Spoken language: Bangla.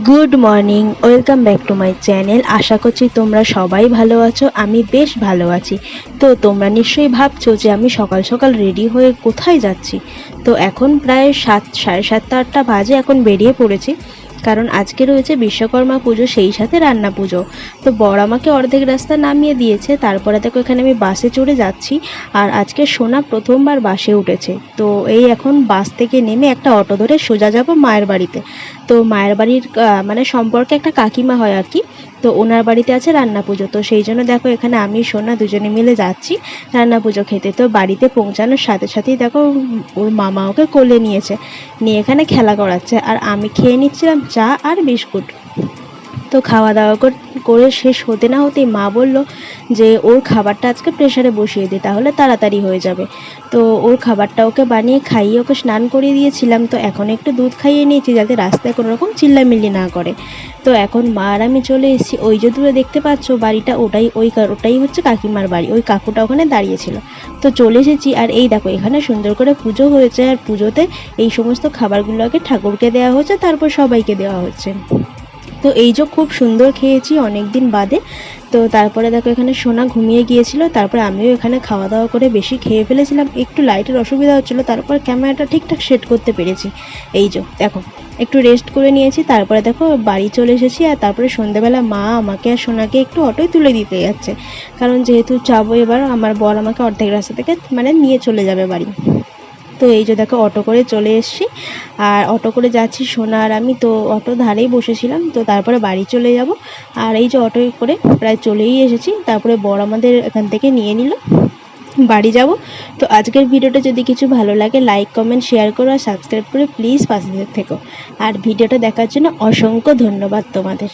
Good morning, welcome back to my channel. আশা করছি তোমরা সবাই ভালো আছো। আমি বেশ ভালো আছি। তো তোমরা নিশ্চয়ই ভাবছো যে আমি সকাল সকাল রেডি হয়ে কোথায় যাচ্ছি। তো এখন প্রায় সাড়ে সাতটা আটটা বাজে, এখন বেরিয়ে পড়েছি। কারণ আজকে রয়েছে বিশ্বকর্মা পুজো, সেই সাথে রান্না পুজো। তো বর আমাকে অর্ধেক রাস্তা নামিয়ে দিয়েছে, তারপরে দেখো এখানে আমি বাসে চড়ে যাচ্ছি। আর আজকে সোনা প্রথমবার বাসে উঠেছে। তো এই এখন বাস থেকে নেমে একটা অটো ধরে সোজা যাব মায়ের বাড়িতে। তো মায়ের বাড়ির মানে সম্পর্কে একটা কাকিমা হয় আর কি। তো ওনার বাড়িতে আছে রান্না পুজো। তো সেই জন্য দেখো এখানে আমি সোনা দুজনে মিলে যাচ্ছি রান্না পুজো খেতে। তো বাড়িতে পৌঁছানোর সাথে সাথেই দেখো ওর মামা ওকে কোলে নিয়েছে, নিয়ে এখানে খেলা করাচ্ছে। আর আমি খেয়ে নিচ্ছিলাম চা আর বিস্কুট। তো খাওয়া দাওয়া করে শেষ হতে না হতেই মা বলল যে ওর খাবারটা আজকে প্রেসারে বসিয়ে দে, তাহলে তাড়াতাড়ি হয়ে যাবে। তো ওর খাবারটা ওকে বানিয়ে খাইয়ে ওকে স্নান করিয়ে দিয়েছিলাম। তো এখন একটু দুধ খাইয়ে নিয়েছি যাতে রাস্তায় কোনো রকম চিল্লামিল্লি না করে। তো এখন মা আর আমি চলে এসেছি। ওই যে দূরে দেখতে পাচ্ছ বাড়িটা, ওটাই হচ্ছে কাকিমার বাড়ি। ওই কাকুটা ওখানে দাঁড়িয়েছিল। তো চলে এসেছি। আর এই দেখো এখানে সুন্দর করে পুজো হয়েছে। আর পুজোতে এই সমস্ত খাবারগুলো আগে ঠাকুরকে দেওয়া হচ্ছে, তারপর সবাইকে দেওয়া হচ্ছে। তো এই যে খুব সুন্দর খেয়েছি অনেক দিন বাদে। তো তারপরে দেখো এখানে সোনা ঘুমিয়ে গিয়েছিল, তারপরে আমিও এখানে খাওয়া দাওয়া করে বেশি খেয়ে ফেলেছিলাম, একটু লাইটের অসুবিধা হচ্ছিলো, তারপর ক্যামেরাটা ঠিকঠাক সেট করতে পেরেছি। এই যে দেখো একটু রেস্ট করে নিয়েছি, তারপরে দেখো বাড়ি চলে এসেছি। আর তারপরে সন্ধ্যেবেলা মা আমাকে আর সোনাকে একটু অটোয় তুলে দিতে যাচ্ছে, কারণ যেহেতু যাবো এবার, আমার বর আমাকে অর্ধেক রাস্তা থেকে মানে নিয়ে চলে যাবে বাড়ি। তো এই যে দেখো অটো করে চলে এসেছি। আর অটো করে যাচ্ছি সোনা আর আমি। তো অটো ধারেই বসেছিলাম। তো তারপরে বাড়ি চলে যাব। আর এই যে অটোয় করে প্রায় চলেই এসেছি। তারপরে বর আমাদের এখান থেকে নিয়ে নিল, বাড়ি যাব। তো আজকের ভিডিওটা যদি কিছু ভালো লাগে লাইক কমেন্ট শেয়ার করো আর সাবস্ক্রাইব করে প্লিজ পাশে থেকো। আর ভিডিওটা দেখার জন্য অসংখ্য ধন্যবাদ তোমাদের।